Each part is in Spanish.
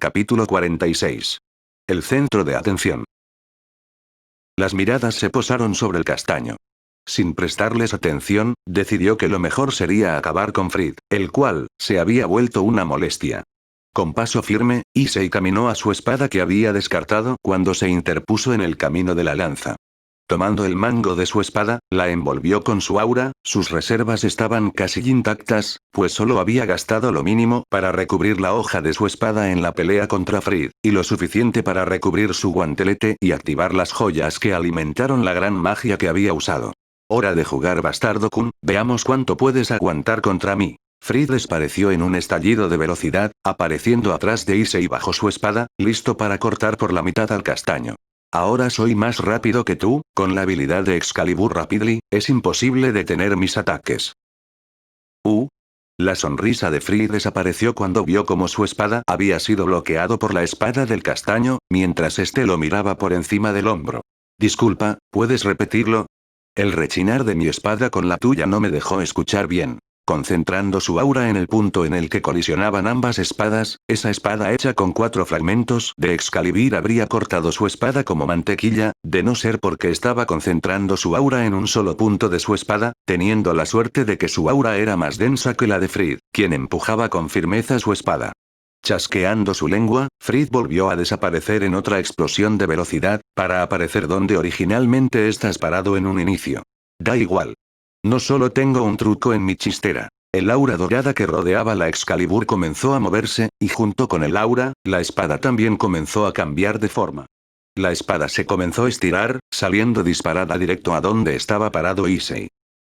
Capítulo 46. El centro de atención. Las miradas se posaron sobre el castaño. Sin prestarles atención, decidió que lo mejor sería acabar con Fried, el cual se había vuelto una molestia. Con paso firme, Issei caminó a su espada que había descartado cuando se interpuso en el camino de la lanza. Tomando el mango de su espada, la envolvió con su aura. Sus reservas estaban casi intactas, pues solo había gastado lo mínimo para recubrir la hoja de su espada en la pelea contra Fried, y lo suficiente para recubrir su guantelete y activar las joyas que alimentaron la gran magia que había usado. Hora de jugar, bastardo-kun, veamos cuánto puedes aguantar contra mí. Fried desapareció en un estallido de velocidad, apareciendo atrás de Issei bajo su espada, listo para cortar por la mitad al castaño. Ahora soy más rápido que tú, con la habilidad de Excalibur Rapidly, es imposible detener mis ataques. La sonrisa de Fried desapareció cuando vio cómo su espada había sido bloqueado por la espada del castaño, mientras este lo miraba por encima del hombro. Disculpa, ¿puedes repetirlo? El rechinar de mi espada con la tuya no me dejó escuchar bien. Concentrando su aura en el punto en el que colisionaban ambas espadas, esa espada hecha con 4 fragmentos de Excalibur habría cortado su espada como mantequilla, de no ser porque estaba concentrando su aura en un solo punto de su espada, teniendo la suerte de que su aura era más densa que la de Fried, quien empujaba con firmeza su espada. Chasqueando su lengua, Fried volvió a desaparecer en otra explosión de velocidad, para aparecer donde originalmente estás parado en un inicio. Da igual. No solo tengo un truco en mi chistera. El aura dorada que rodeaba la Excalibur comenzó a moverse, y junto con el aura, la espada también comenzó a cambiar de forma. La espada se comenzó a estirar, saliendo disparada directo a donde estaba parado Issei.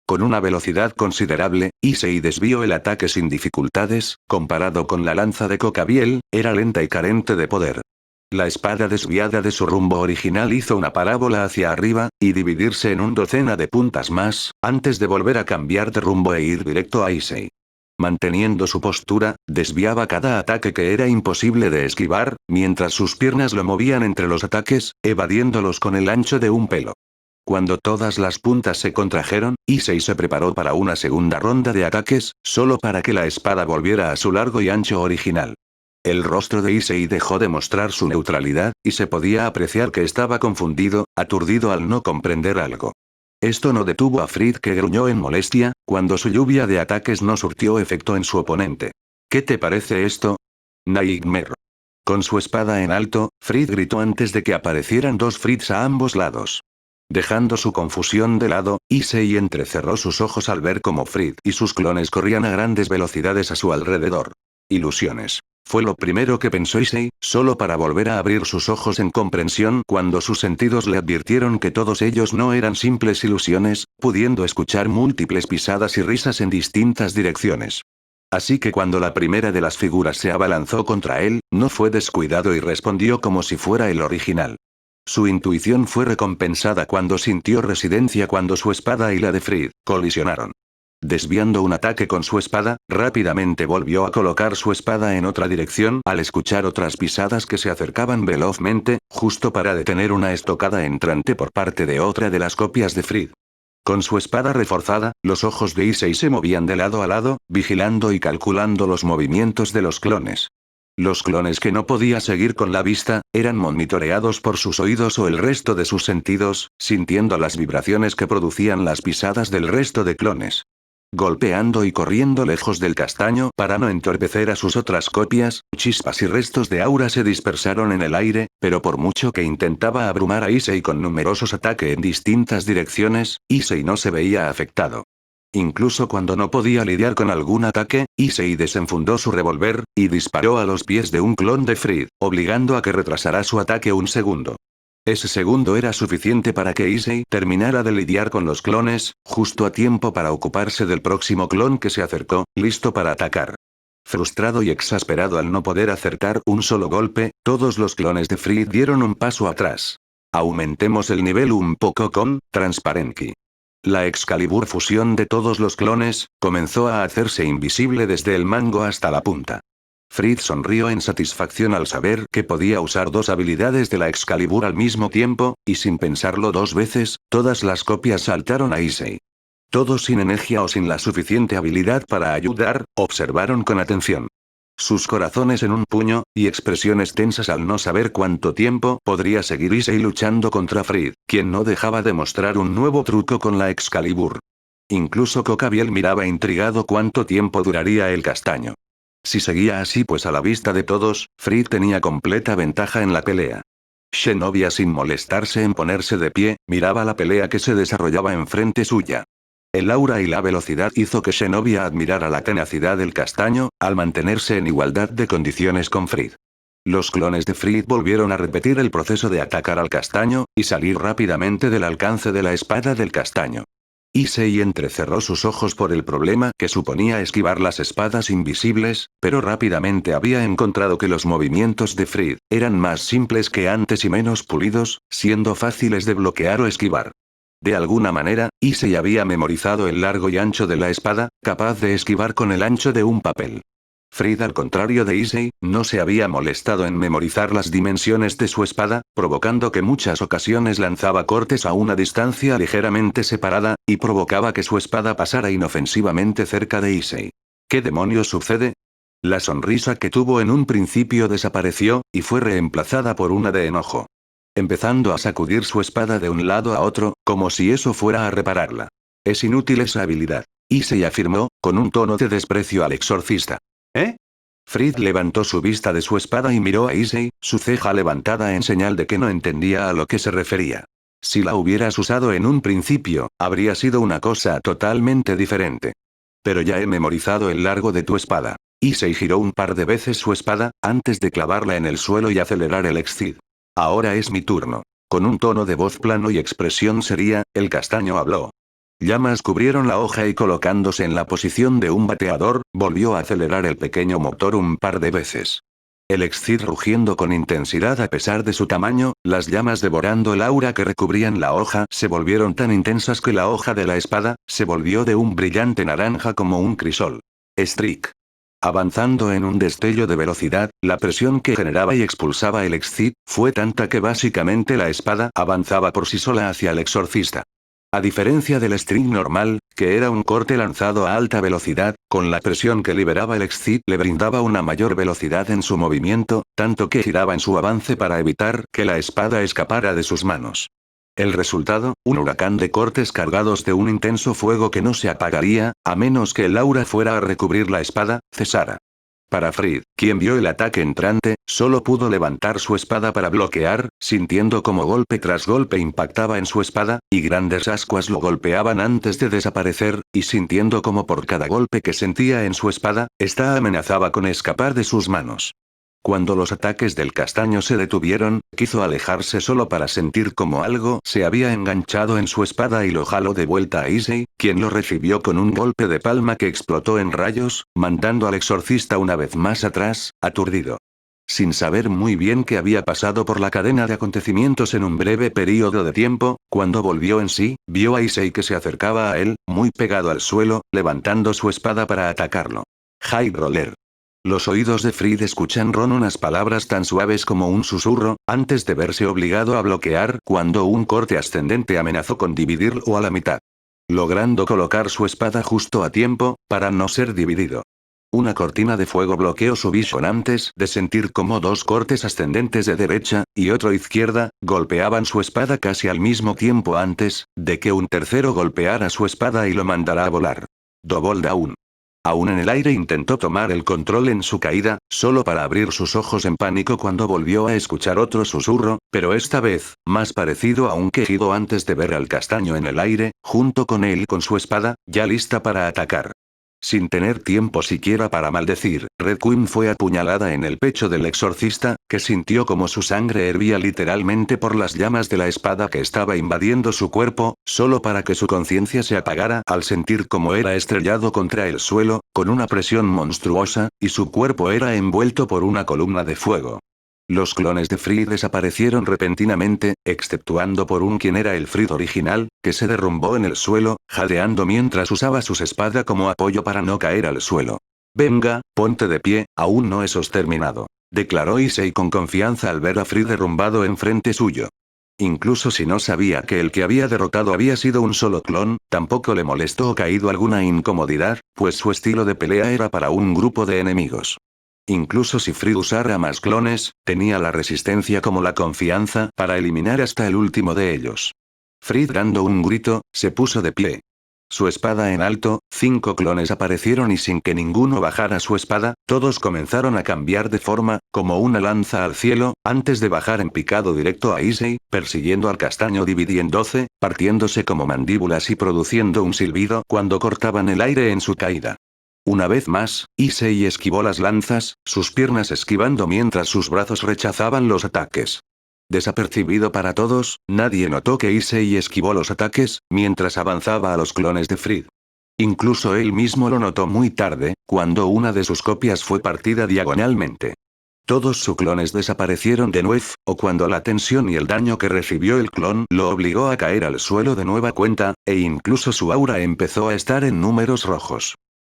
Con una velocidad considerable, Issei desvió el ataque sin dificultades. Comparado con la lanza de Cocabiel, era lenta y carente de poder. La espada desviada de su rumbo original hizo una parábola hacia arriba, y dividirse en un docena de puntas más, antes de volver a cambiar de rumbo e ir directo a Issei. Manteniendo su postura, desviaba cada ataque que era imposible de esquivar, mientras sus piernas lo movían entre los ataques, evadiéndolos con el ancho de un pelo. Cuando todas las puntas se contrajeron, Issei se preparó para una segunda ronda de ataques, solo para que la espada volviera a su largo y ancho original. El rostro de Issei dejó de mostrar su neutralidad, y se podía apreciar que estaba confundido, aturdido al no comprender algo. Esto no detuvo a Fried, que gruñó en molestia, cuando su lluvia de ataques no surtió efecto en su oponente. ¿Qué te parece esto? Nightmare. Con su espada en alto, Fried gritó antes de que aparecieran 2 Frieds a ambos lados. Dejando su confusión de lado, Issei entrecerró sus ojos al ver cómo Fried y sus clones corrían a grandes velocidades a su alrededor. Ilusiones. Fue lo primero que pensó Issei, solo para volver a abrir sus ojos en comprensión cuando sus sentidos le advirtieron que todos ellos no eran simples ilusiones, pudiendo escuchar múltiples pisadas y risas en distintas direcciones. Así que cuando la primera de las figuras se abalanzó contra él, no fue descuidado y respondió como si fuera el original. Su intuición fue recompensada cuando sintió residencia cuando su espada y la de Fried colisionaron. Desviando un ataque con su espada, rápidamente volvió a colocar su espada en otra dirección al escuchar otras pisadas que se acercaban velozmente, justo para detener una estocada entrante por parte de otra de las copias de Fried. Con su espada reforzada, los ojos de Issei se movían de lado a lado, vigilando y calculando los movimientos de los clones. Los clones que no podía seguir con la vista, eran monitoreados por sus oídos o el resto de sus sentidos, sintiendo las vibraciones que producían las pisadas del resto de clones. Golpeando y corriendo lejos del castaño para no entorpecer a sus otras copias, chispas y restos de aura se dispersaron en el aire, pero por mucho que intentaba abrumar a Issei con numerosos ataques en distintas direcciones, Issei no se veía afectado. Incluso cuando no podía lidiar con algún ataque, Issei desenfundó su revólver, y disparó a los pies de un clon de Fried, obligando a que retrasara su ataque un segundo. Ese segundo era suficiente para que Issei terminara de lidiar con los clones, justo a tiempo para ocuparse del próximo clon que se acercó, listo para atacar. Frustrado y exasperado al no poder acertar un solo golpe, todos los clones de Fried dieron un paso atrás. Aumentemos el nivel un poco con Transparency. La Excalibur fusión de todos los clones comenzó a hacerse invisible desde el mango hasta la punta. Fried sonrió en satisfacción al saber que podía usar 2 habilidades de la Excalibur al mismo tiempo, y sin pensarlo 2 veces, todas las copias saltaron a Issei. Todos sin energía o sin la suficiente habilidad para ayudar, observaron con atención. sus corazones en un puño, y expresiones tensas al no saber cuánto tiempo podría seguir Issei luchando contra Fried, quien no dejaba de mostrar un nuevo truco con la Excalibur. Incluso Kokabiel miraba intrigado cuánto tiempo duraría el castaño. Si seguía así, pues a la vista de todos, Fried tenía completa ventaja en la pelea. Zenobia, sin molestarse en ponerse de pie, miraba la pelea que se desarrollaba enfrente suya. El aura y la velocidad hizo que Zenobia admirara la tenacidad del castaño, al mantenerse en igualdad de condiciones con Fried. Los clones de Fried volvieron a repetir el proceso de atacar al castaño, y salir rápidamente del alcance de la espada del castaño. Issei entrecerró sus ojos por el problema que suponía esquivar las espadas invisibles, pero rápidamente había encontrado que los movimientos de Fried eran más simples que antes y menos pulidos, siendo fáciles de bloquear o esquivar. De alguna manera, Issei había memorizado el largo y ancho de la espada, capaz de esquivar con el ancho de un papel. Fried, al contrario de Issei, no se había molestado en memorizar las dimensiones de su espada, provocando que muchas ocasiones lanzaba cortes a una distancia ligeramente separada, y provocaba que su espada pasara inofensivamente cerca de Issei. ¿Qué demonios sucede? La sonrisa que tuvo en un principio desapareció, y fue reemplazada por una de enojo. Empezando a sacudir su espada de un lado a otro, como si eso fuera a repararla. Es inútil esa habilidad. Issei afirmó, con un tono de desprecio al exorcista. ¿Eh? Fried levantó su vista de su espada y miró a Issei, su ceja levantada en señal de que no entendía a lo que se refería. Si la hubieras usado en un principio, habría sido una cosa totalmente diferente. Pero ya he memorizado el largo de tu espada. Issei giró un par de veces su espada, antes de clavarla en el suelo y acelerar el Exceed. Ahora es mi turno. Con un tono de voz plano y expresión seria, el castaño habló. Llamas cubrieron la hoja y colocándose en la posición de un bateador, volvió a acelerar el pequeño motor un par de veces. El Exceed rugiendo con intensidad a pesar de su tamaño, las llamas devorando el aura que recubrían la hoja se volvieron tan intensas que la hoja de la espada se volvió de un brillante naranja como un crisol. Strike. Avanzando en un destello de velocidad, la presión que generaba y expulsaba el Exceed fue tanta que básicamente la espada avanzaba por sí sola hacia el exorcista. A diferencia del Strike normal, que era un corte lanzado a alta velocidad, con la presión que liberaba el Exceed le brindaba una mayor velocidad en su movimiento, tanto que giraba en su avance para evitar que la espada escapara de sus manos. El resultado, un huracán de cortes cargados de un intenso fuego que no se apagaría, a menos que el aura fuera a recubrir la espada, cesara. Para Fried, quien vio el ataque entrante, solo pudo levantar su espada para bloquear, sintiendo como golpe tras golpe impactaba en su espada, y grandes ascuas lo golpeaban antes de desaparecer, y sintiendo como por cada golpe que sentía en su espada, ésta amenazaba con escapar de sus manos. Cuando los ataques del castaño se detuvieron, quiso alejarse solo para sentir como algo se había enganchado en su espada y lo jaló de vuelta a Issei, quien lo recibió con un golpe de palma que explotó en rayos, mandando al exorcista una vez más atrás, aturdido. Sin saber muy bien qué había pasado por la cadena de acontecimientos en un breve período de tiempo, cuando volvió en sí, vio a Issei que se acercaba a él, muy pegado al suelo, levantando su espada para atacarlo. High Roller. Los oídos de Fried escuchan unas palabras tan suaves como un susurro, antes de verse obligado a bloquear cuando un corte ascendente amenazó con dividirlo a la mitad. Logrando colocar su espada justo a tiempo, para no ser dividido. Una cortina de fuego bloqueó su visión antes de sentir como dos cortes ascendentes de derecha, y otro izquierda, golpeaban su espada casi al mismo tiempo antes de que un tercero golpeara su espada y lo mandara a volar. Double down. Aún en el aire intentó tomar el control en su caída, solo para abrir sus ojos en pánico cuando volvió a escuchar otro susurro, pero esta vez, más parecido a un quejido antes de ver al castaño en el aire, junto con él con su espada, ya lista para atacar. Sin tener tiempo siquiera para maldecir, Red Queen fue apuñalada en el pecho del exorcista, que sintió como su sangre hervía literalmente por las llamas de la espada que estaba invadiendo su cuerpo, solo para que su conciencia se apagara al sentir como era estrellado contra el suelo, con una presión monstruosa, y su cuerpo era envuelto por una columna de fuego. Los clones de Fried desaparecieron repentinamente, exceptuando por un quien era el Fried original, que se derrumbó en el suelo, jadeando mientras usaba su espada como apoyo para no caer al suelo. Venga, ponte de pie, aún no hemos terminado, declaró Issei con confianza al ver a Fried derrumbado enfrente suyo. Incluso si no sabía que el que había derrotado había sido un solo clon, tampoco le molestó o caído alguna incomodidad, pues su estilo de pelea era para un grupo de enemigos. Incluso si Fried usara más clones, tenía la resistencia como la confianza para eliminar hasta el último de ellos. Fried, dando un grito, se puso de pie. Su espada en alto, 5 clones aparecieron y sin que ninguno bajara su espada, todos comenzaron a cambiar de forma, como una lanza al cielo, antes de bajar en picado directo a Issei, persiguiendo al castaño Dividido en 12, partiéndose como mandíbulas y produciendo un silbido cuando cortaban el aire en su caída. Una vez más, Issei esquivó las lanzas, sus piernas esquivando mientras sus brazos rechazaban los ataques. Desapercibido para todos, nadie notó que Issei esquivó los ataques, mientras avanzaba a los clones de Fried. Incluso él mismo lo notó muy tarde, cuando una de sus copias fue partida diagonalmente. Todos sus clones desaparecieron de nuevo, o cuando la tensión y el daño que recibió el clon lo obligó a caer al suelo de nueva cuenta, e incluso su aura empezó a estar en números rojos.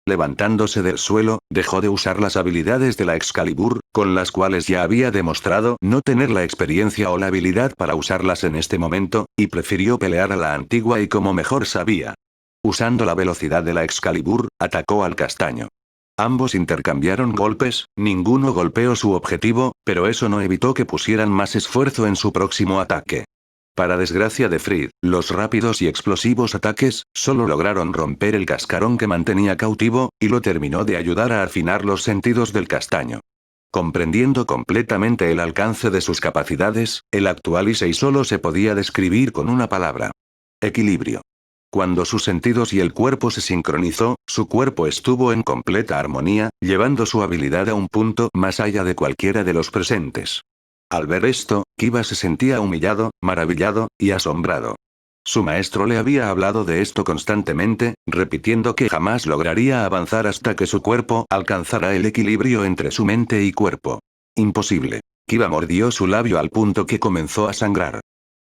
Levantándose del suelo, dejó de usar las habilidades de la Excalibur, con las cuales ya había demostrado no tener la experiencia o la habilidad para usarlas en este momento, y prefirió pelear a la antigua y como mejor sabía. Usando la velocidad de la Excalibur, atacó al castaño. Ambos intercambiaron golpes, ninguno golpeó su objetivo, pero eso no evitó que pusieran más esfuerzo en su próximo ataque. Para desgracia de Fried, los rápidos y explosivos ataques, solo lograron romper el cascarón que mantenía cautivo, y lo terminó de ayudar a afinar los sentidos del castaño. Comprendiendo completamente el alcance de sus capacidades, el actual Issei solo se podía describir con una palabra. Equilibrio. Cuando sus sentidos y el cuerpo se sincronizó, su cuerpo estuvo en completa armonía, llevando su habilidad a un punto más allá de cualquiera de los presentes. Al ver esto, Kiba se sentía humillado, maravillado, y asombrado. Su maestro le había hablado de esto constantemente, repitiendo que jamás lograría avanzar hasta que su cuerpo alcanzara el equilibrio entre su mente y cuerpo. Imposible. Kiba mordió su labio al punto que comenzó a sangrar.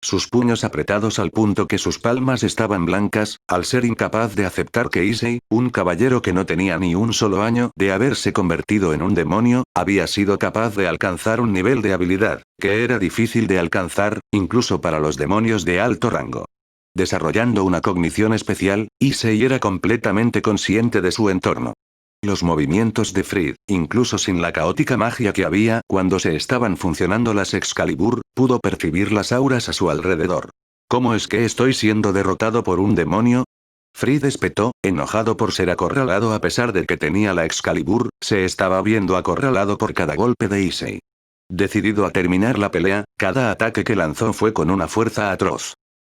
Sus puños apretados al punto que sus palmas estaban blancas, al ser incapaz de aceptar que Issei, un caballero que no tenía ni un solo año de haberse convertido en un demonio, había sido capaz de alcanzar un nivel de habilidad, que era difícil de alcanzar, incluso para los demonios de alto rango. Desarrollando una cognición especial, Issei era completamente consciente de su entorno. Los movimientos de Fried, incluso sin la caótica magia que había cuando se estaban funcionando las Excalibur, pudo percibir las auras a su alrededor. ¿Cómo es que estoy siendo derrotado por un demonio? Fried espetó, enojado por ser acorralado a pesar de que tenía la Excalibur, se estaba viendo acorralado por cada golpe de Issei. Decidido a terminar la pelea, cada ataque que lanzó fue con una fuerza atroz.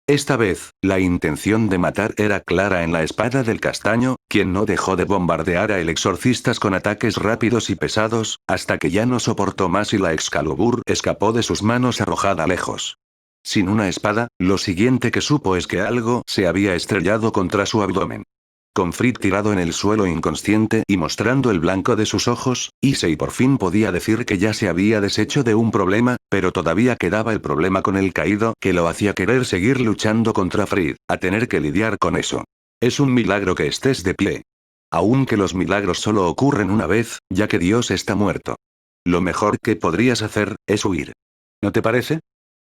Esta vez, la intención de matar era clara en la espada del castaño, quien no dejó de bombardear a el exorcistas con ataques rápidos y pesados, hasta que ya no soportó más y la Excalibur escapó de sus manos arrojada lejos. Sin una espada, lo siguiente que supo es que algo se había estrellado contra su abdomen. Con Fried tirado en el suelo inconsciente y mostrando el blanco de sus ojos, Issei por fin podía decir que ya se había deshecho de un problema, pero todavía quedaba el problema con el caído que lo hacía querer seguir luchando contra Fried, a tener que lidiar con eso. Es un milagro que estés de pie. Aunque los milagros solo ocurren una vez, ya que Dios está muerto. Lo mejor que podrías hacer, es huir. ¿No te parece?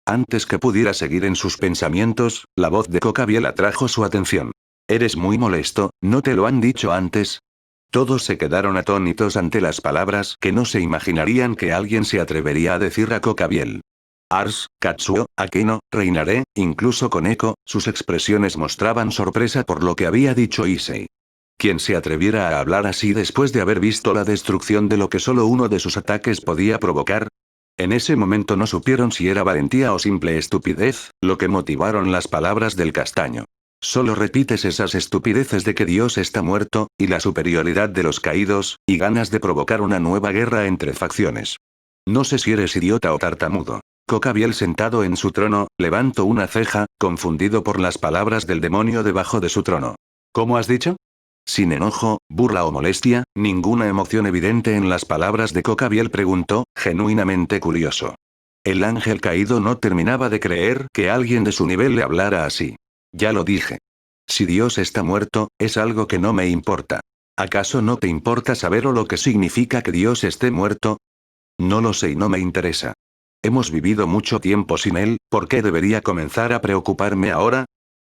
Antes que pudiera seguir en sus pensamientos, la voz de Cocabiel atrajo su atención. Eres muy molesto, ¿no te lo han dicho antes? Todos se quedaron atónitos ante las palabras que no se imaginarían que alguien se atrevería a decir a Cocabiel. Ars, Katsuo, Akeno, reinaré, incluso con Eko, sus expresiones mostraban sorpresa por lo que había dicho Issei. Quien se atreviera a hablar así después de haber visto la destrucción de lo que solo uno de sus ataques podía provocar. En ese momento no supieron si era valentía o simple estupidez, lo que motivaron las palabras del castaño. Solo repites esas estupideces de que Dios está muerto, y la superioridad de los caídos, y ganas de provocar una nueva guerra entre facciones. No sé si eres idiota o tartamudo. Cocabiel sentado en su trono, levantó una ceja, confundido por las palabras del demonio debajo de su trono. ¿Cómo has dicho? Sin enojo, burla o molestia, ninguna emoción evidente en las palabras de Cocabiel preguntó, genuinamente curioso. El ángel caído no terminaba de creer que alguien de su nivel le hablara así. Ya lo dije. Si Dios está muerto, es algo que no me importa. ¿Acaso no te importa saber lo que significa que Dios esté muerto? No lo sé y no me interesa. Hemos vivido mucho tiempo sin él, ¿por qué debería comenzar a preocuparme ahora?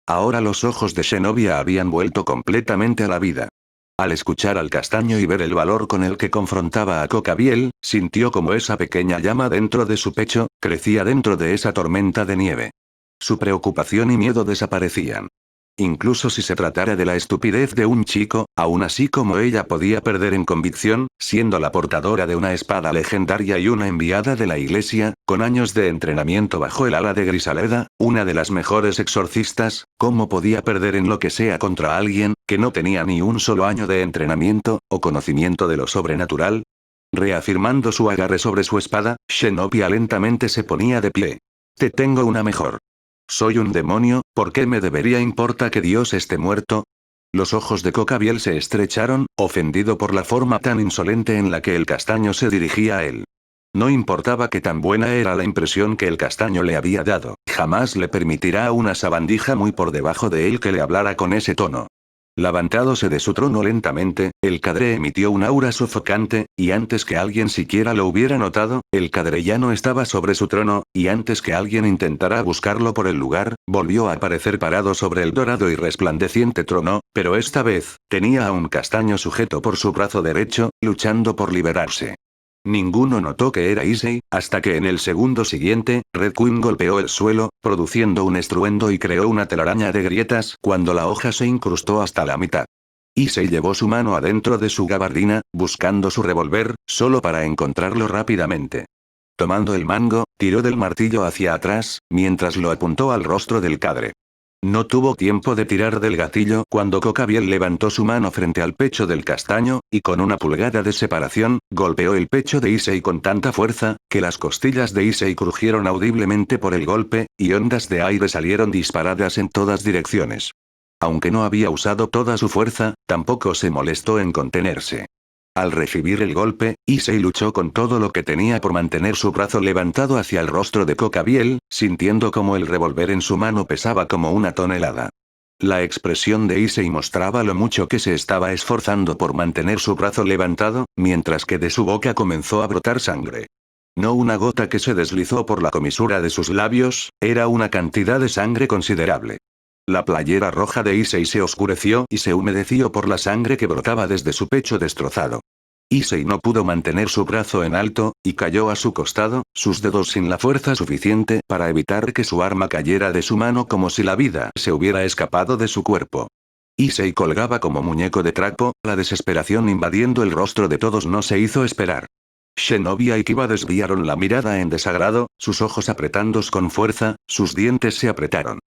Ahora los ojos de Zenobia habían vuelto completamente a la vida. Al escuchar al castaño y ver el valor con el que confrontaba a Cocabiel, sintió como esa pequeña llama dentro de su pecho, crecía dentro de esa tormenta de nieve. Su preocupación y miedo desaparecían. Incluso si se tratara de la estupidez de un chico, aún así como ella podía perder en convicción, siendo la portadora de una espada legendaria y una enviada de la iglesia, con años de entrenamiento bajo el ala de Grisaleda, una de las mejores exorcistas, ¿cómo podía perder en lo que sea contra alguien, que no tenía ni un solo año de entrenamiento, o conocimiento de lo sobrenatural? Reafirmando su agarre sobre su espada, Zenobia lentamente se ponía de pie. Te tengo una mejor. Soy un demonio, ¿por qué me debería importar que Dios esté muerto? Los ojos de Cocabiel se estrecharon, ofendido por la forma tan insolente en la que el castaño se dirigía a él. No importaba que tan buena era la impresión que el castaño le había dado, jamás le permitirá a una sabandija muy por debajo de él que le hablara con ese tono. Levantándose de su trono lentamente, el cadre emitió un aura sofocante, y antes que alguien siquiera lo hubiera notado, el cadre ya no estaba sobre su trono, y antes que alguien intentara buscarlo por el lugar, volvió a aparecer parado sobre el dorado y resplandeciente trono, pero esta vez, tenía a un castaño sujeto por su brazo derecho, luchando por liberarse. Ninguno notó que era Issei, hasta que en el segundo siguiente, Red Queen golpeó el suelo, produciendo un estruendo y creó una telaraña de grietas cuando la hoja se incrustó hasta la mitad. Issei llevó su mano adentro de su gabardina, buscando su revólver, solo para encontrarlo rápidamente. Tomando el mango, tiró del martillo hacia atrás, mientras lo apuntó al rostro del cadre. No tuvo tiempo de tirar del gatillo cuando Cocabiel levantó su mano frente al pecho del castaño, y con una pulgada de separación, golpeó el pecho de Issei con tanta fuerza, que las costillas de Issei crujieron audiblemente por el golpe, y ondas de aire salieron disparadas en todas direcciones. Aunque no había usado toda su fuerza, tampoco se molestó en contenerse. Al recibir el golpe, Issei luchó con todo lo que tenía por mantener su brazo levantado hacia el rostro de Cocabiel, sintiendo como el revólver en su mano pesaba como una tonelada. La expresión de Issei mostraba lo mucho que se estaba esforzando por mantener su brazo levantado, mientras que de su boca comenzó a brotar sangre. No una gota que se deslizó por la comisura de sus labios, era una cantidad de sangre considerable. La playera roja de Issei se oscureció y se humedeció por la sangre que brotaba desde su pecho destrozado. Issei no pudo mantener su brazo en alto, y cayó a su costado, sus dedos sin la fuerza suficiente para evitar que su arma cayera de su mano como si la vida se hubiera escapado de su cuerpo. Issei colgaba como muñeco de trapo, la desesperación invadiendo el rostro de todos no se hizo esperar. Zenobia y Kiba desviaron la mirada en desagrado, sus ojos apretándose con fuerza, sus dientes se apretaron.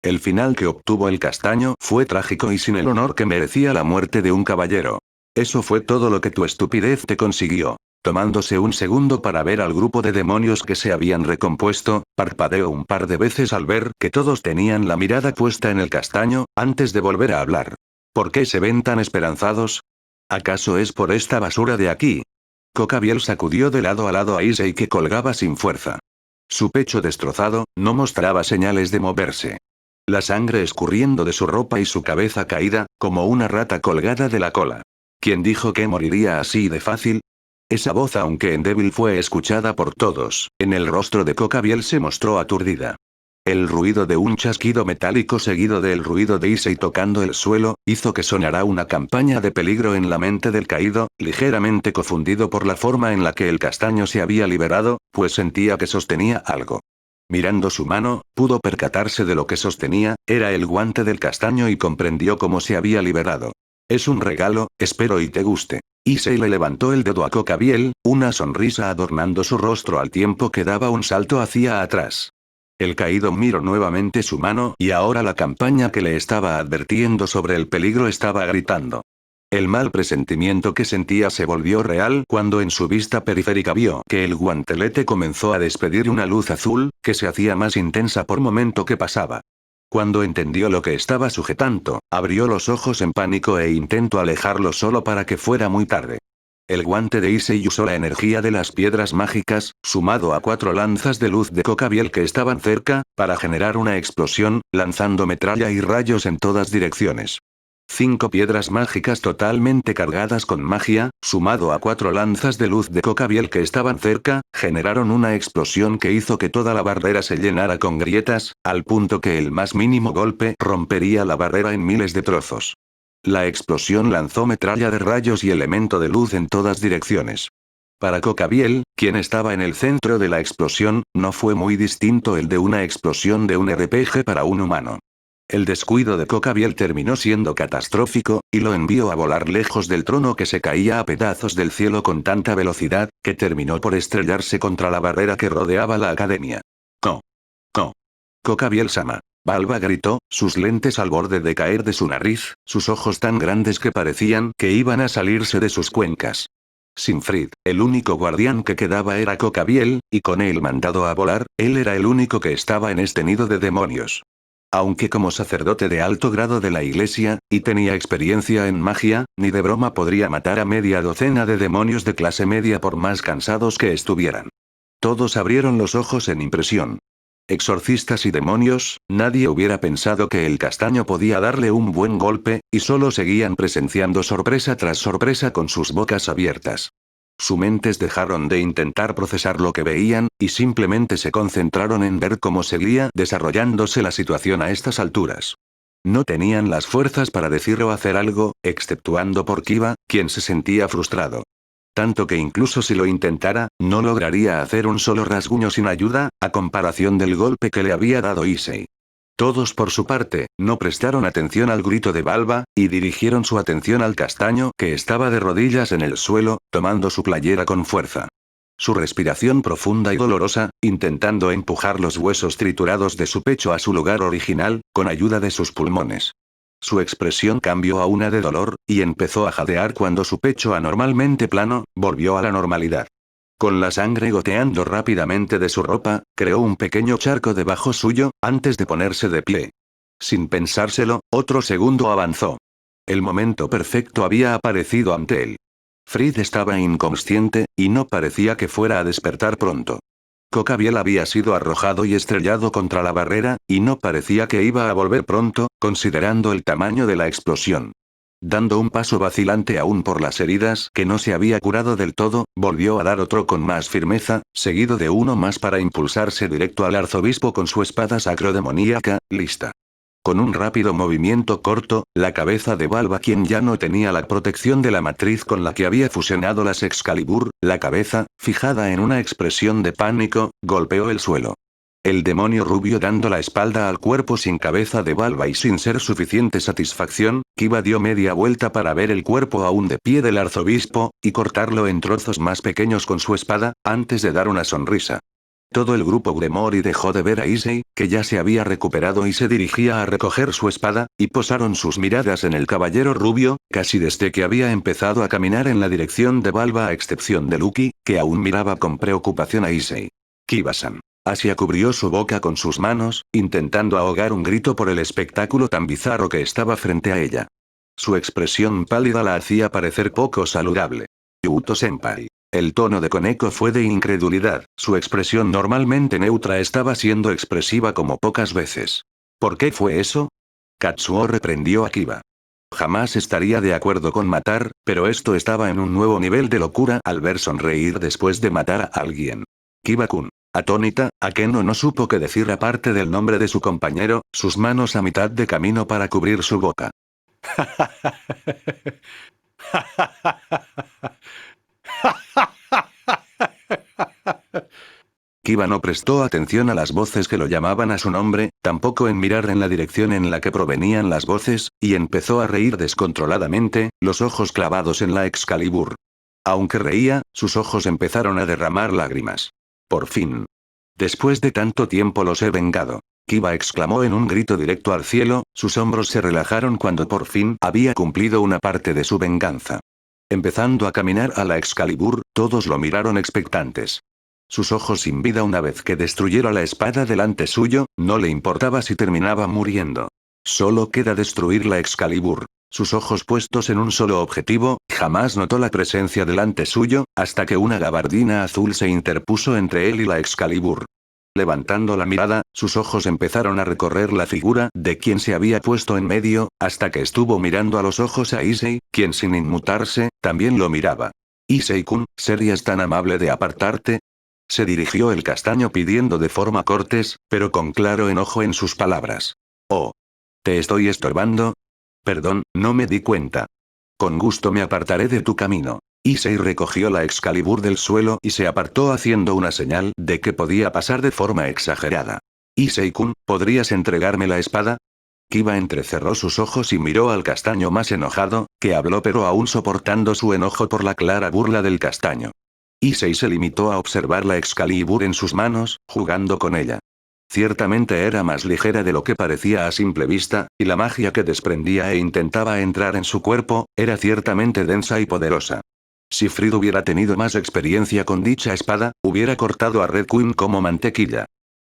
El final que obtuvo el castaño fue trágico y sin el honor que merecía la muerte de un caballero. Eso fue todo lo que tu estupidez te consiguió. Tomándose un segundo para ver al grupo de demonios que se habían recompuesto, parpadeó un par de veces al ver que todos tenían la mirada puesta en el castaño, antes de volver a hablar. ¿Por qué se ven tan esperanzados? ¿Acaso es por esta basura de aquí? Cocabiel sacudió de lado a lado a Issei que colgaba sin fuerza. Su pecho destrozado, no mostraba señales de moverse. La sangre escurriendo de su ropa y su cabeza caída, como una rata colgada de la cola. ¿Quién dijo que moriría así de fácil? Esa voz aunque en débil fue escuchada por todos, en el rostro de Cocabiel se mostró aturdida. El ruido de un chasquido metálico seguido del ruido de Issei tocando el suelo, hizo que sonara una campaña de peligro en la mente del caído, ligeramente confundido por la forma en la que el castaño se había liberado, pues sentía que sostenía algo. Mirando su mano, pudo percatarse de lo que sostenía, era el guante del castaño y comprendió cómo se había liberado. Es un regalo, espero y te guste. Issei le levantó el dedo a Cocabiel, una sonrisa adornando su rostro al tiempo que daba un salto hacia atrás. El caído miró nuevamente su mano y ahora la campaña que le estaba advirtiendo sobre el peligro estaba gritando. El mal presentimiento que sentía se volvió real cuando en su vista periférica vio que el guantelete comenzó a despedir una luz azul, que se hacía más intensa por momento que pasaba. Cuando entendió lo que estaba sujetando, abrió los ojos en pánico e intentó alejarlo solo para que fuera muy tarde. El guante de Issei usó la energía de las piedras mágicas, sumado a 4 lanzas de luz de Cocabiel que estaban cerca, para generar una explosión, lanzando metralla y rayos en todas direcciones. 5 piedras mágicas totalmente cargadas con magia, sumado a 4 lanzas de luz de Cocabiel que estaban cerca, generaron una explosión que hizo que toda la barrera se llenara con grietas, al punto que el más mínimo golpe rompería la barrera en miles de trozos. La explosión lanzó metralla de rayos y elemento de luz en todas direcciones. Para Cocabiel, quien estaba en el centro de la explosión, no fue muy distinto el de una explosión de un RPG para un humano. El descuido de Cocabiel terminó siendo catastrófico, y lo envió a volar lejos del trono que se caía a pedazos del cielo con tanta velocidad, que terminó por estrellarse contra la barrera que rodeaba la academia. ¡Co! ¡Co! Cocabiel-sama. Balba gritó, sus lentes al borde de caer de su nariz, sus ojos tan grandes que parecían que iban a salirse de sus cuencas. Sinfrid, el único guardián que quedaba era Cocabiel, y con él mandado a volar, él era el único que estaba en este nido de demonios. Aunque como sacerdote de alto grado de la iglesia, y tenía experiencia en magia, ni de broma podría matar a media docena de demonios de clase media por más cansados que estuvieran. Todos abrieron los ojos en impresión. Exorcistas y demonios, nadie hubiera pensado que el castaño podía darle un buen golpe, y solo seguían presenciando sorpresa tras sorpresa con sus bocas abiertas. Sus mentes dejaron de intentar procesar lo que veían, y simplemente se concentraron en ver cómo seguía desarrollándose la situación a estas alturas. No tenían las fuerzas para decir o hacer algo, exceptuando por Kiba, quien se sentía frustrado. Tanto que incluso si lo intentara, no lograría hacer un solo rasguño sin ayuda, a comparación del golpe que le había dado Issei. Todos por su parte, no prestaron atención al grito de Balba, y dirigieron su atención al castaño que estaba de rodillas en el suelo, tomando su playera con fuerza. Su respiración profunda y dolorosa, intentando empujar los huesos triturados de su pecho a su lugar original, con ayuda de sus pulmones. Su expresión cambió a una de dolor, y empezó a jadear cuando su pecho anormalmente plano, volvió a la normalidad. Con la sangre goteando rápidamente de su ropa, creó un pequeño charco debajo suyo, antes de ponerse de pie. Sin pensárselo, otro segundo avanzó. El momento perfecto había aparecido ante él. Fried estaba inconsciente, y no parecía que fuera a despertar pronto. Cocabiel había sido arrojado y estrellado contra la barrera, y no parecía que iba a volver pronto, considerando el tamaño de la explosión. Dando un paso vacilante aún por las heridas que no se había curado del todo, volvió a dar otro con más firmeza, seguido de uno más para impulsarse directo al arzobispo con su espada sacrodemoníaca, lista. Con un rápido movimiento corto, la cabeza de Balba, quien ya no tenía la protección de la matriz con la que había fusionado las Excalibur, la cabeza, fijada en una expresión de pánico, golpeó el suelo. El demonio rubio dando la espalda al cuerpo sin cabeza de Balba y sin ser suficiente satisfacción, Kiba dio media vuelta para ver el cuerpo aún de pie del arzobispo, y cortarlo en trozos más pequeños con su espada, antes de dar una sonrisa. Todo el grupo Gremori dejó de ver a Issei, que ya se había recuperado y se dirigía a recoger su espada, y posaron sus miradas en el caballero rubio, casi desde que había empezado a caminar en la dirección de Balba a excepción de Lucky, que aún miraba con preocupación a Issei. Kiba-san. Asia cubrió su boca con sus manos, intentando ahogar un grito por el espectáculo tan bizarro que estaba frente a ella. Su expresión pálida la hacía parecer poco saludable. Yuto-senpai. El tono de Koneko fue de incredulidad, su expresión normalmente neutra estaba siendo expresiva como pocas veces. ¿Por qué fue eso? Katsuo reprendió a Kiba. Jamás estaría de acuerdo con matar, pero esto estaba en un nuevo nivel de locura al ver sonreír después de matar a alguien. Kiba-kun. Atónita, Akeno no supo qué decir aparte del nombre de su compañero, sus manos a mitad de camino para cubrir su boca. Kiba no prestó atención a las voces que lo llamaban a su nombre, tampoco en mirar en la dirección en la que provenían las voces, y empezó a reír descontroladamente, los ojos clavados en la Excalibur. Aunque reía, sus ojos empezaron a derramar lágrimas. Por fin. Después de tanto tiempo los he vengado. Kiba exclamó en un grito directo al cielo, sus hombros se relajaron cuando por fin había cumplido una parte de su venganza. Empezando a caminar a la Excalibur, todos lo miraron expectantes. Sus ojos sin vida una vez que destruyera la espada delante suyo, no le importaba si terminaba muriendo. Solo queda destruir la Excalibur. Sus ojos puestos en un solo objetivo, jamás notó la presencia delante suyo, hasta que una gabardina azul se interpuso entre él y la Excalibur. Levantando la mirada, sus ojos empezaron a recorrer la figura de quien se había puesto en medio, hasta que estuvo mirando a los ojos a Issei, quien sin inmutarse, también lo miraba. Issei-kun, ¿serías tan amable de apartarte? Se dirigió el castaño pidiendo de forma cortés, pero con claro enojo en sus palabras. Oh. ¿Te estoy estorbando? Perdón, no me di cuenta. Con gusto me apartaré de tu camino. Issei recogió la Excalibur del suelo y se apartó haciendo una señal de que podía pasar de forma exagerada. Issei-kun, ¿podrías entregarme la espada? Kiba entrecerró sus ojos y miró al castaño más enojado, que habló pero aún soportando su enojo por la clara burla del castaño. Issei se limitó a observar la Excalibur en sus manos, jugando con ella. Ciertamente era más ligera de lo que parecía a simple vista, y la magia que desprendía e intentaba entrar en su cuerpo, era ciertamente densa y poderosa. Si Fried hubiera tenido más experiencia con dicha espada, hubiera cortado a Red Queen como mantequilla.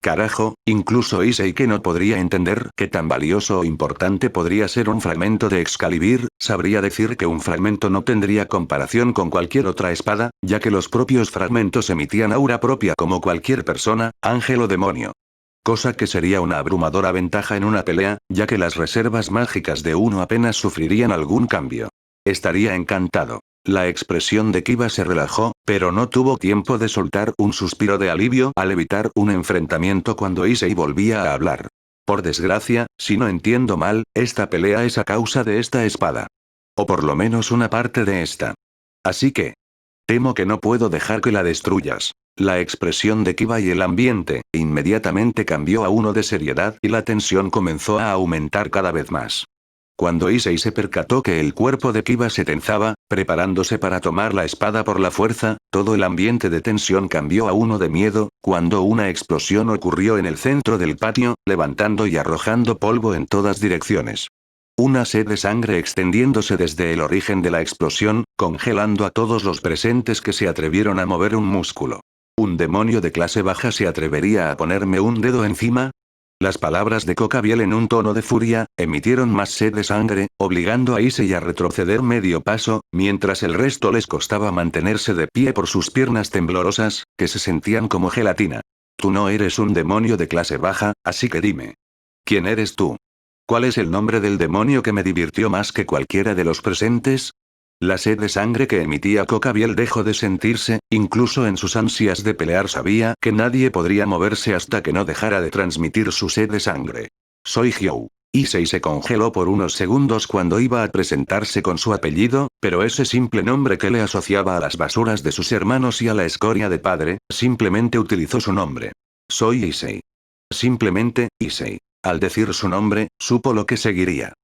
Carajo, incluso Issei que no podría entender qué tan valioso o importante podría ser un fragmento de Excalibur, sabría decir que un fragmento no tendría comparación con cualquier otra espada, ya que los propios fragmentos emitían aura propia como cualquier persona, ángel o demonio. Cosa que sería una abrumadora ventaja en una pelea, ya que las reservas mágicas de uno apenas sufrirían algún cambio. Estaría encantado. La expresión de Kiba se relajó, pero no tuvo tiempo de soltar un suspiro de alivio al evitar un enfrentamiento cuando Issei volvía a hablar. Por desgracia, si no entiendo mal, esta pelea es a causa de esta espada. O por lo menos una parte de esta. Así que, temo que no puedo dejar que la destruyas. La expresión de Kiba y el ambiente, inmediatamente cambió a uno de seriedad y la tensión comenzó a aumentar cada vez más. Cuando Issei se percató que el cuerpo de Kiba se tensaba, preparándose para tomar la espada por la fuerza, todo el ambiente de tensión cambió a uno de miedo, cuando una explosión ocurrió en el centro del patio, levantando y arrojando polvo en todas direcciones. Una sed de sangre extendiéndose desde el origen de la explosión, congelando a todos los presentes que se atrevieron a mover un músculo. ¿Un demonio de clase baja se atrevería a ponerme un dedo encima? Las palabras de Cocabiel en un tono de furia, emitieron más sed de sangre, obligando a Issei a retroceder medio paso, mientras el resto les costaba mantenerse de pie por sus piernas temblorosas, que se sentían como gelatina. Tú no eres un demonio de clase baja, así que dime. ¿Quién eres tú? ¿Cuál es el nombre del demonio que me divirtió más que cualquiera de los presentes? La sed de sangre que emitía Cocabiel dejó de sentirse, incluso en sus ansias de pelear sabía que nadie podría moverse hasta que no dejara de transmitir su sed de sangre. Soy Hyou. Issei se congeló por unos segundos cuando iba a presentarse con su apellido, pero ese simple nombre que le asociaba a las basuras de sus hermanos y a la escoria de padre, simplemente utilizó su nombre. Soy Issei. Simplemente, Issei. Al decir su nombre, supo lo que seguiría.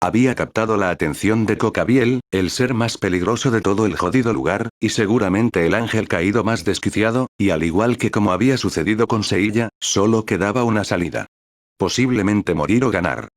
Había captado la atención de Cocabiel, el ser más peligroso de todo el jodido lugar, y seguramente el ángel caído más desquiciado, y al igual que como había sucedido con Seiya, solo quedaba una salida. Posiblemente morir o ganar.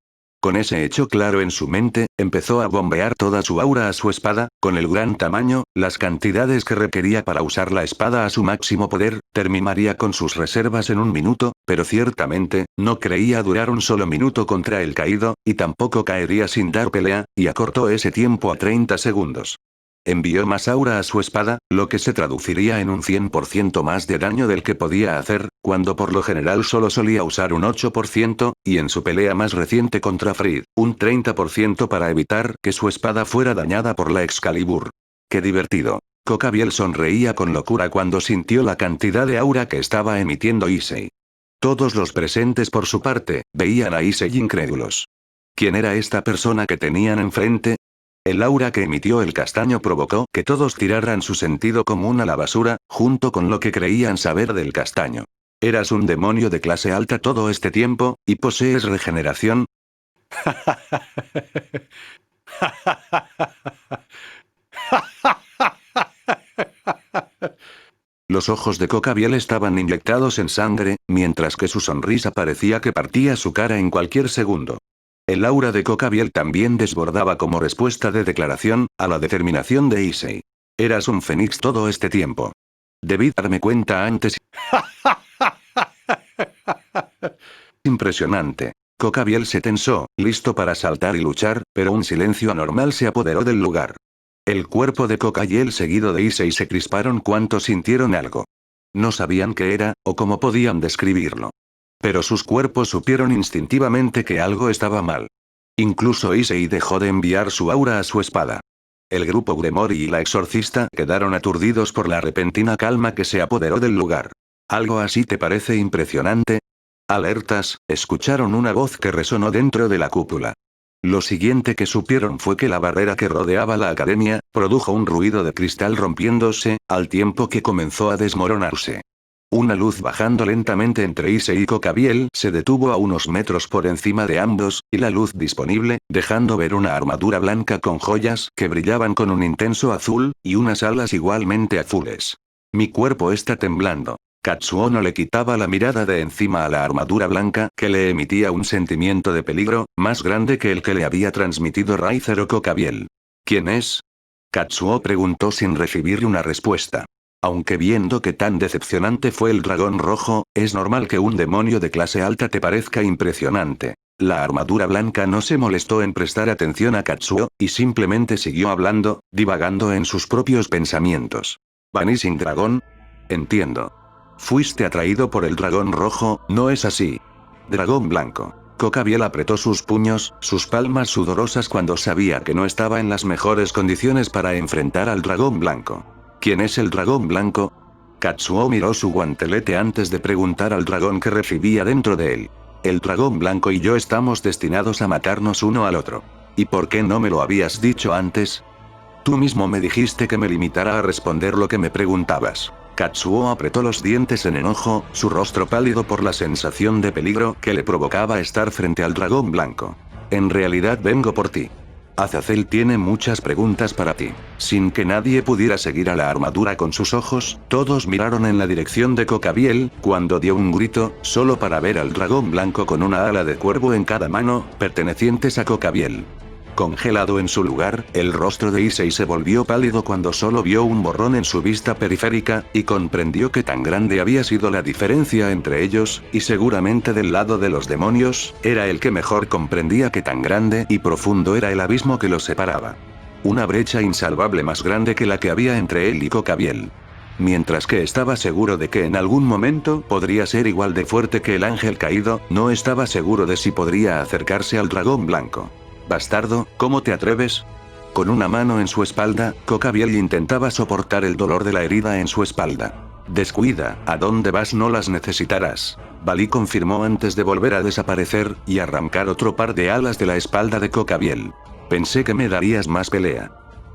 Con ese hecho claro en su mente, empezó a bombear toda su aura a su espada, con el gran tamaño, las cantidades que requería para usar la espada a su máximo poder, terminaría con sus reservas en un minuto, pero ciertamente, no creía durar un solo minuto contra el caído, y tampoco caería sin dar pelea, y acortó ese tiempo a 30 segundos. Envió más aura a su espada, lo que se traduciría en un 100% más de daño del que podía hacer, cuando por lo general solo solía usar un 8%, y en su pelea más reciente contra Fried, un 30% para evitar que su espada fuera dañada por la Excalibur. ¡Qué divertido! Cocabiel sonreía con locura cuando sintió la cantidad de aura que estaba emitiendo Issei. Todos los presentes por su parte, veían a Issei incrédulos. ¿Quién era esta persona que tenían enfrente? El aura que emitió el castaño provocó que todos tiraran su sentido común a la basura, junto con lo que creían saber del castaño. ¿Eras un demonio de clase alta todo este tiempo, y posees regeneración? Los ojos de Cocabiel estaban inyectados en sangre, mientras que su sonrisa parecía que partía su cara en cualquier segundo. El aura de Cocabiel también desbordaba como respuesta de declaración, a la determinación de Issei. Eras un fénix todo este tiempo. Debí darme cuenta antes. Impresionante. Cocabiel se tensó, listo para saltar y luchar, pero un silencio anormal se apoderó del lugar. El cuerpo de Coca y el seguido de Issei se crisparon cuanto sintieron algo. No sabían qué era, o cómo podían describirlo. Pero sus cuerpos supieron instintivamente que algo estaba mal. Incluso Issei dejó de enviar su aura a su espada. El grupo Gremori y la exorcista quedaron aturdidos por la repentina calma que se apoderó del lugar. ¿Algo así te parece impresionante? Alertas, escucharon una voz que resonó dentro de la cúpula. Lo siguiente que supieron fue que la barrera que rodeaba la academia, produjo un ruido de cristal rompiéndose, al tiempo que comenzó a desmoronarse. Una luz bajando lentamente entre Issei y Cocabiel se detuvo a unos metros por encima de ambos, y la luz disponible, dejando ver una armadura blanca con joyas que brillaban con un intenso azul, y unas alas igualmente azules. Mi cuerpo está temblando. Katsuo no le quitaba la mirada de encima a la armadura blanca que le emitía un sentimiento de peligro, más grande que el que le había transmitido Raizer o Cocabiel. ¿Quién es? Katsuo preguntó sin recibir una respuesta. Aunque viendo que tan decepcionante fue el dragón rojo, es normal que un demonio de clase alta te parezca impresionante. La armadura blanca no se molestó en prestar atención a Katsuo, y simplemente siguió hablando, divagando en sus propios pensamientos. ¿Vanishing Dragón? Entiendo. Fuiste atraído por el dragón rojo, ¿no es así? Dragón blanco. Cocabiel apretó sus puños, sus palmas sudorosas cuando sabía que no estaba en las mejores condiciones para enfrentar al dragón blanco. ¿Quién es el dragón blanco? Katsuo miró su guantelete antes de preguntar al dragón que recibía dentro de él. El dragón blanco y yo estamos destinados a matarnos uno al otro. ¿Y por qué no me lo habías dicho antes? Tú mismo me dijiste que me limitara a responder lo que me preguntabas. Katsuo apretó los dientes en enojo, su rostro pálido por la sensación de peligro que le provocaba estar frente al dragón blanco. En realidad vengo por ti. Azazel tiene muchas preguntas para ti. Sin que nadie pudiera seguir a la armadura con sus ojos, todos miraron en la dirección de Cocabiel, cuando dio un grito, solo para ver al dragón blanco con una ala de cuervo en cada mano, pertenecientes a Cocabiel. Congelado en su lugar, el rostro de Issei se volvió pálido cuando solo vio un borrón en su vista periférica, y comprendió que tan grande había sido la diferencia entre ellos, y seguramente del lado de los demonios, era el que mejor comprendía que tan grande y profundo era el abismo que los separaba. Una brecha insalvable más grande que la que había entre él y Cocabiel. Mientras que estaba seguro de que en algún momento podría ser igual de fuerte que el ángel caído, no estaba seguro de si podría acercarse al dragón blanco. Bastardo, ¿cómo te atreves? Con una mano en su espalda, Cocabiel intentaba soportar el dolor de la herida en su espalda. Descuida, ¿a dónde vas? No las necesitarás. Balí confirmó antes de volver a desaparecer, y arrancar otro par de alas de la espalda de Cocabiel. Pensé que me darías más pelea.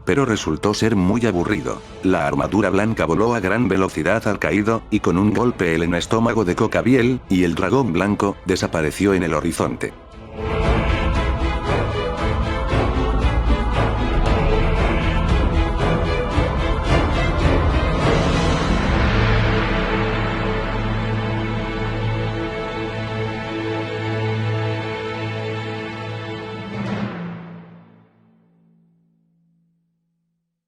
Pero resultó ser muy aburrido. La armadura blanca voló a gran velocidad al caído, y con un golpe en el estómago de Cocabiel, y el dragón blanco, desapareció en el horizonte.